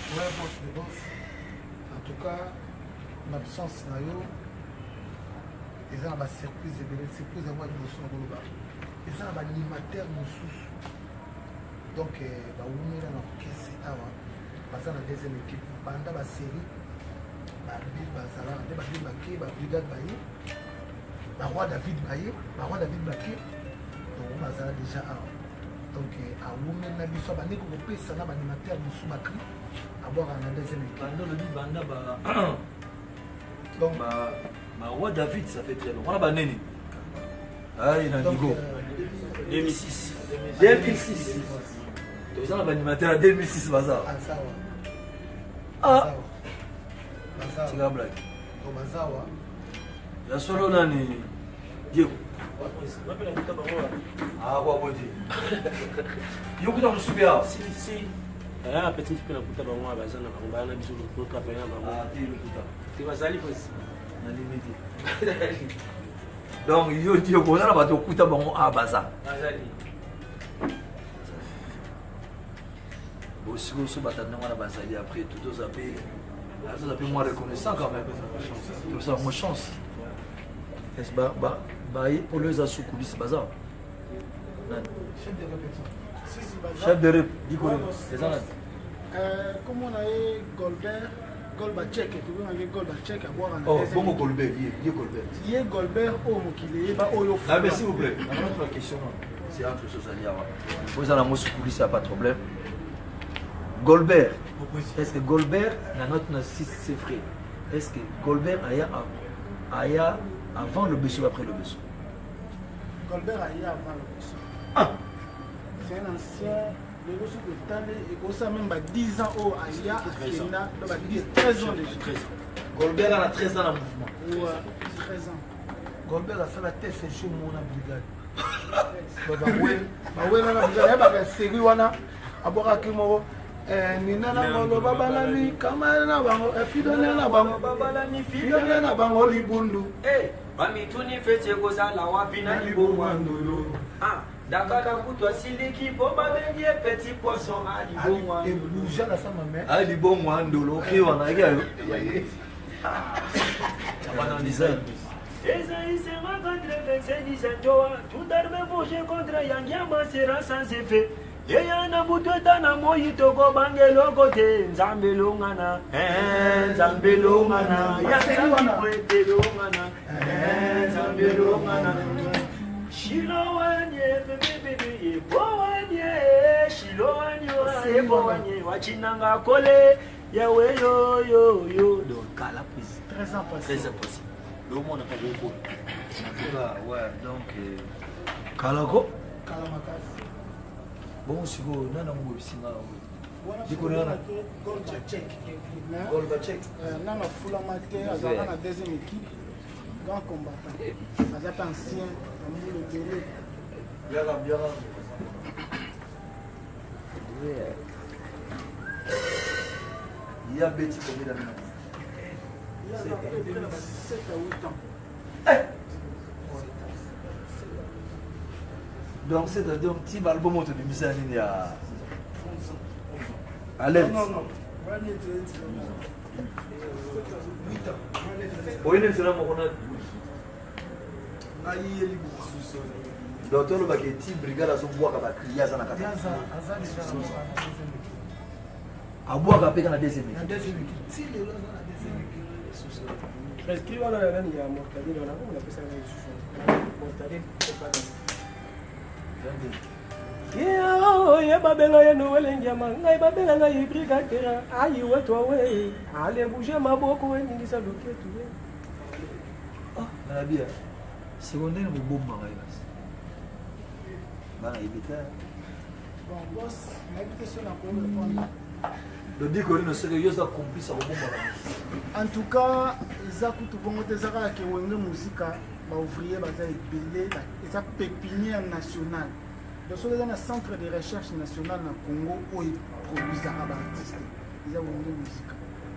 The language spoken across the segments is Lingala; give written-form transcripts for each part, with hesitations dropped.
Ouais, boss, le boss. En tout cas, l'absence na yo, ils ont une surprise, surprise à moi de mon son. Ils ont un animateur mosusu. Donc, on est dans l'orchestre avant. Parce que la deuxième équipe, pendant la série, brigade Baye, roi David Baye, roi David Baké, donc on a déjà avant. Donc, à Women Nabiso, on a un animateur mosusu à boire en deuxième équipe. Donc, roi David, ça fait très longtemps. On a Neni. Ah, il a 2006. 2006. Tu as un animateur en 2006, Bazar. Ah, c'est la blague. Il y a solo Nani. Diego. Ah, quoi, bon Dieu. Il y a beaucoup de super. Si. Il y a un petit peu de couteau à Bazar. On va aller sur le travail. Ah, tu es le couteau. Tu vas aller donc, il dit que ça va te coûter bon à Baza. Bon, si vous êtes à Baza, après tout ça paye moins reconnaissant quand même. Tout ça, moi chance. Est-ce que pour les assous coulisses Baza? Chef de rep, dis quoi? Comme on a eu Goldberg. Golbachek, tu veux un Golbachek à boire en oh, bon Goldberg, il est Goldberg, oh, il est pas au ah, mais s'il vous plaît, la question, c'est entre ce Sosalia. Vous avez un mot sur coulisses, il n'y a pas de problème. Goldberg, est-ce que Goldberg, la note n'a 6 c'est frère? Est-ce que Goldberg a avant le Bessou ou après le Bessou? Goldberg a avant le Bessou. Ah! C'est un ancien. Les ressources de Tandé, et ça même 10 ans au Aya, à Kenya, 13 ans déjà. Goldberg a 13 ans dans le mouvement. Ouais, 13 ans. Goldberg a fait la tête, c'est chaud, mon brigade. Oui, non, vous avez une série, wana, à boire à Kimoro. Nina na bolo babalani, kamara na bango, fidone na bango, babalani, fidone na bango, libundu. Eh, mamituni fete koza la wapina libonwandolo. Ah. Dakaka kutwa siliki bomba bengi petit poisson ali bon et bouger la sama mère ali bon mwandolo ki wana ga yo abana design Esaïe sera contre 25 dizaines tout arme vosé contre Yangiama sera sans effet Yeyana butweta na moyi toko bangelo kote Nzambelo ngana Nzambelo ngana Yanzambi kwete longana Nzambelo ngana Shiloanye, bébé, boanye, Shiloanye, boanye, Wachinanga kole, Yawe yo. Donc, à la prise. 13 ans passé. 13 ans passé. Le monde n'a pas beaucoup. Ouais, donc, Kalako. Kalamakas. Bon, si vous n'avez pas de singa. Golbachek. Nana Foulamate, Azara la deuxième équipe. Grand combattant. Azara ancien. Bien. Il y a Betty combien d'années? Il y a 7 à 8 ans. Donc c'est un petit album de Misani à l'aise. Non. 8 ans. Oui, c'est là mon docteur Bageti, brigade à son bois à crier à Zanaka. À boire à péter la deuxième équipe. Si les gens ont la deuxième équipe. Parce qu'il y a un mortadé dans la rue, on appelle ça mortadé. Yeah, babelo ya no welengiama, ngai babela ngai brigatera, ayi wetu we, ale bouger maboko we ningisa loketu we. Ah, na bia. Secondaire mo bomba ngai bas. Bana ibita. Bon, boss, ma question n'a pas répondre. Le dit que nous sérieux à complice à bomba. En tout cas, ils ont tout bon des arabes qui ont une musique, bah ouvrier, bah ça est belé, ils ont pépinière nationale. Donc, sur un centre de recherche national au Congo où ils produisent des artistes, ils ont une musique.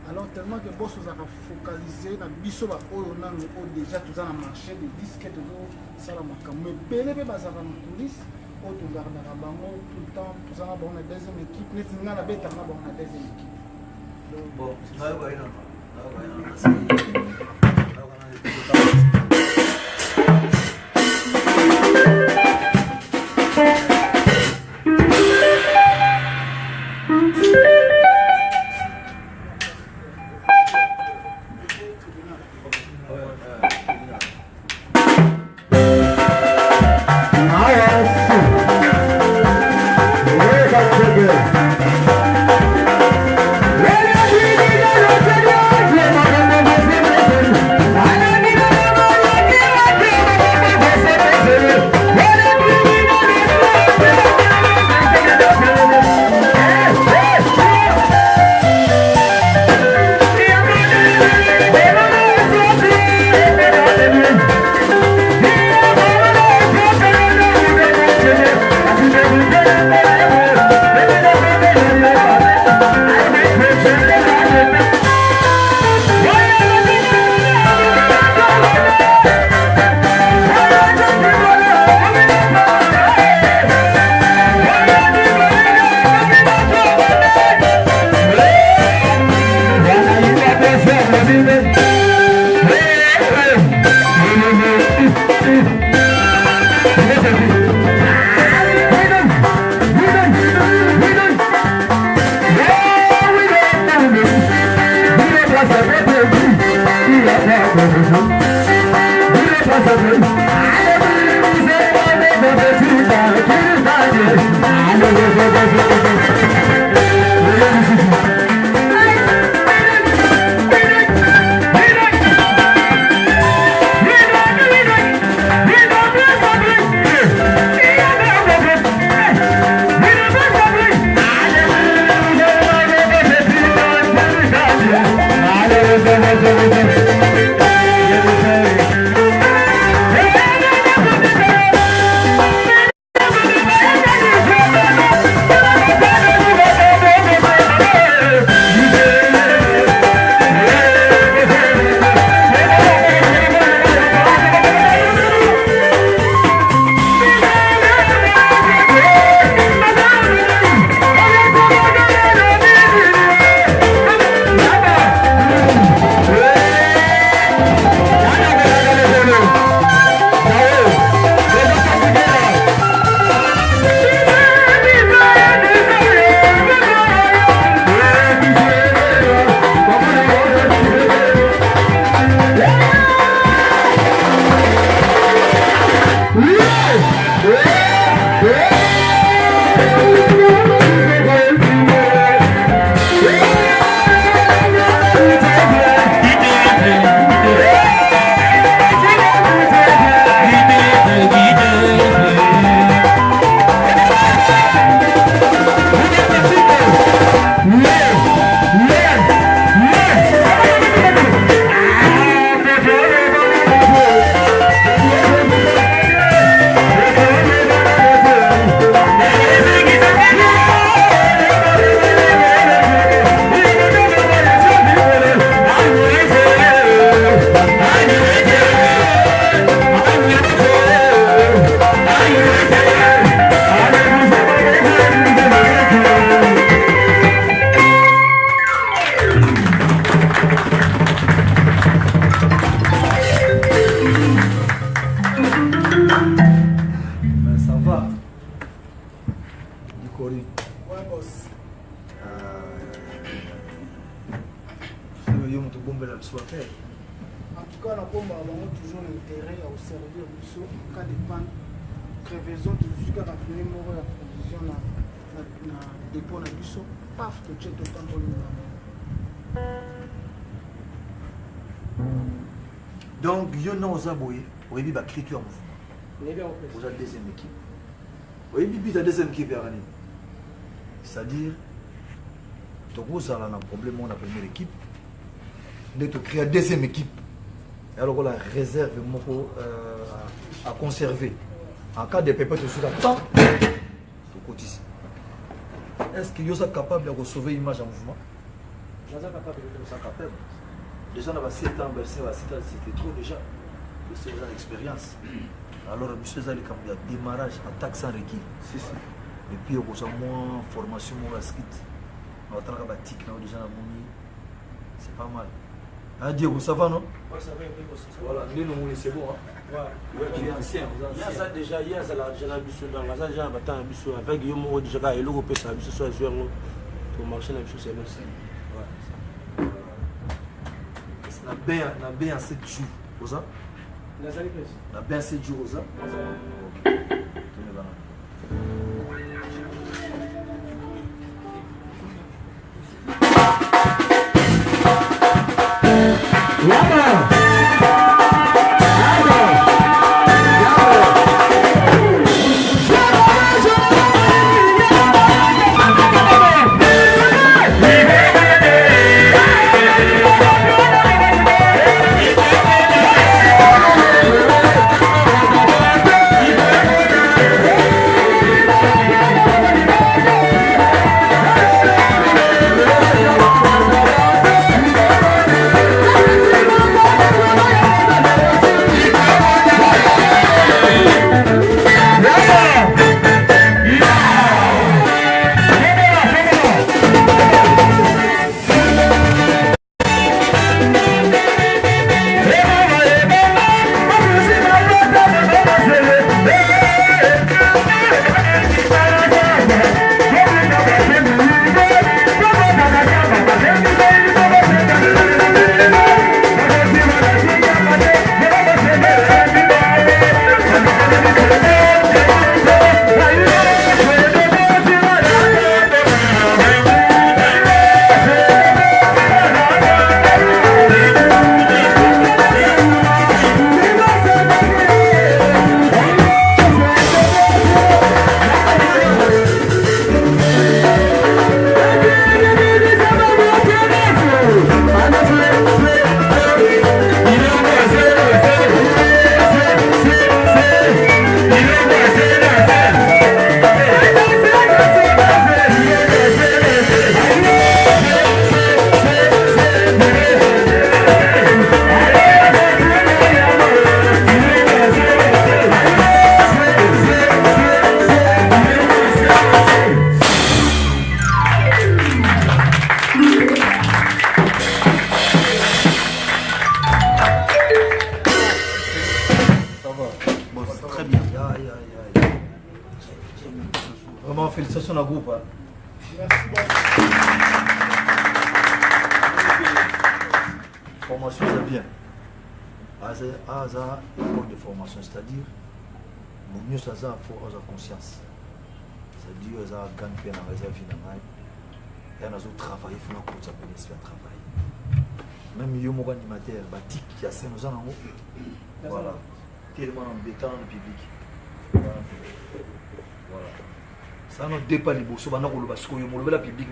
Alors, tellement que boss vous a focalisé dans biso ba oyo na no déjà tout ça na marché des disques de ça la marque mais belé be bazara na police au tout garde na bango tout le temps tout ça na bon na deuxième équipe les nga na beta na bon na deuxième équipe Bon, En tout cas, nous avons toujours l'intérêt à servir au cas de panne. Crevaison, jusqu'à la première mort la provision dans le dépôt de l'Usso. Paf, tu check tout le temps pour le donc, il y a un Zaboye, il y a une critique en mouvement. Vous avez la deuxième équipe. Oui, il y a la deuxième équipe. C'est-à-dire, vous avez un problème dans la première équipe. De créer la deuxième équipe. Alors, la réserve à conserver. En cas de pépite sur la temps, est-ce que vous êtes capable de sauver l'image en mouvement? Vous êtes capable. Déjà, on a 7 ans, c'était trop déjà. C'est une expérience. Alors, monsieur Zali, quand il y a démarrage, attaque sans requis. Et puis, on a moins formation, moins skill. On a déjà C'est pas mal. Ah, Diego, ça va, non? Ouais, ça va un peu. Voilà, c'est bon. Hein? Ouais. Tu es ancien. Il y a ça déjà, il y a ça là, j'ai l'habitude dans la salle, j'ai un bisu avec Guillaume Moro déjà, et l'Europe, ça a bisu sur les yeux, pour marcher dans le bisu, c'est bon. Ouais, ça. On a bien 7 jours, Rosa? On a bien 7 jours, Rosa? Ok. Vraiment, félicitations au groupe. Hein. Merci beaucoup. Formation, c'est bien. Aza, école de formation, c'est-à-dire, le mieux, c'est ça, il faut avoir conscience. C'est-à-dire, ça gagne bien dans la réserve, il y a un autre travail, il faut qu'on s'appelle faire travail. Même il y a un animateur, batik, qui a 5 ans en haut. Voilà. Tellement embêtant le public. Voilà. Ça ne dépend pas de ce que vous avez public,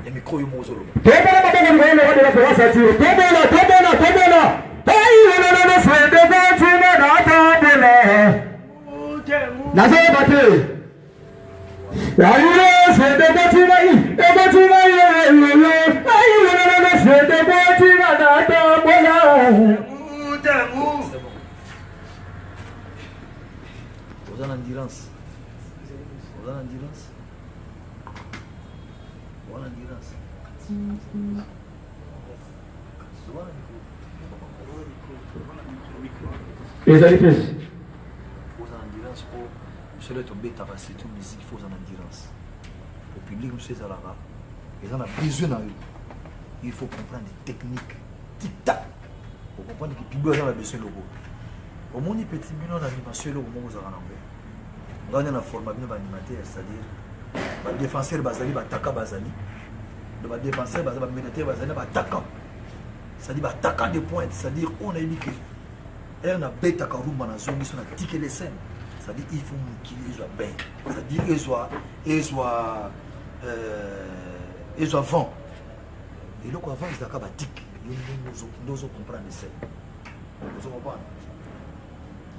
et micro, il vous avez endurance. Vous avez endurance. Vous avez endurance. Les amis, faut en endurance pour se le tomber c'est une musique, il faut en endurance. Au public, monsieur Zalara, ils en ont besoin d'eux. Il faut comprendre des techniques. Tic-tac. Pour comprendre que le public a besoin de logo. Au moins, les petits millions d'animation, le moment où vous avez un on a une formation d'animateur, c'est-à-dire le défenseur Bazali, le attaquant Bazali. Le défenseur Bazali, le militaire Bazali, l'attaquant. C'est-à-dire l'attaquant de pointe, c'est-à-dire on a dit que on a bête à Karoum dans la zone, on a tiqué les scènes. C'est-à-dire qu'il faut qu'il soit bien. C'est-à-dire qu'il soit vent. Et là, avant, ils ont tic. Nous comprendre les scènes. Nous comprenons.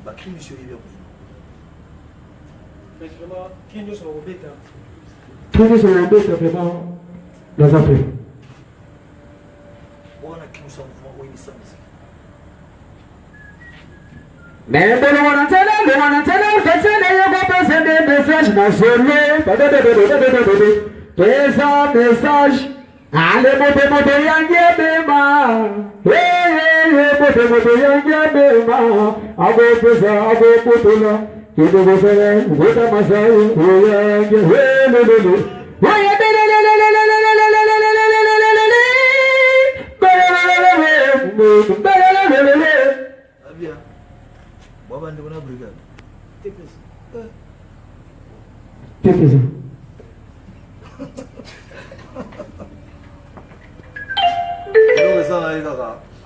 La crime, monsieur Rivière. Vraiment, qui nous sont au bête. Qui nous sont au bête, vraiment, dans Afrique. On a qui nous sommes au Inisan. Mais bon, on a tellement, message national. Message Ale moto yange bema. Moto yange bema. Ago pesa, ago putula. Kido gopere, gota masai. Yange, lelele. Abia. Baba ndio na brigade. Tepesa.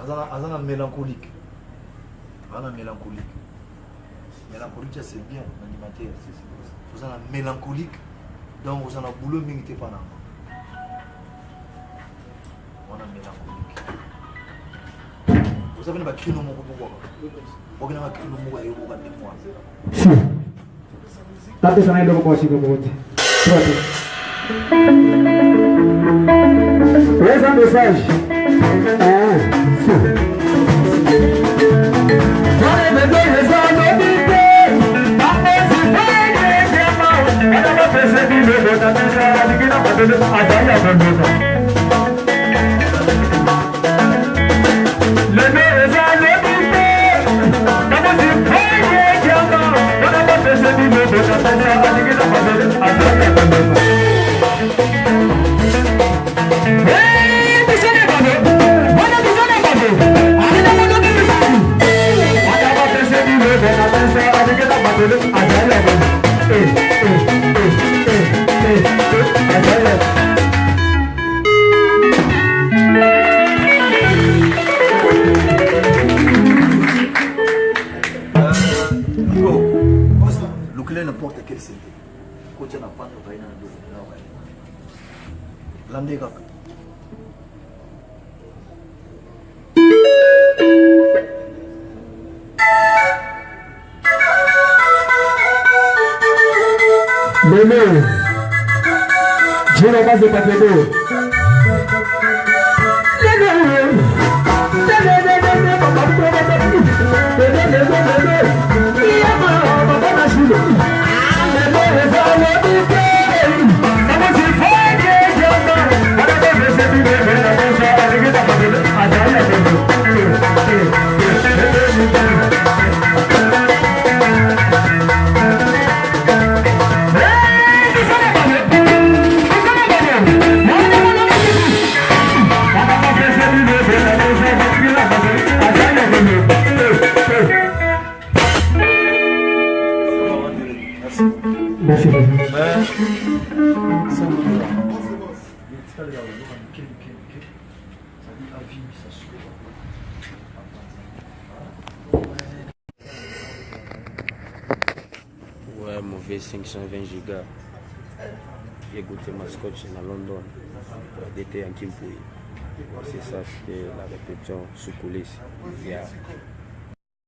Ça a mélancolique. Mélancolique, c'est bien, l'animateur. Vous avez mélancolique, donc vous avez un boulot, mais vous pas là. On a mélancolique. Vous avez un cri no moko pourquoi? Vous avez un cri no moko et vous avez moi. Si. Tanto sana ndio kwa siku moja. Laisse un message. N'importe quel CD. Quand tu n'as pas de rien, l'année Lele, je la base de Papedo. Merci. Ouais, mauvais 520 gigas. J'ai goûté ma scotch à London. D'été en Kimpouille. C'est ça, c'était la répétition sous coulisses.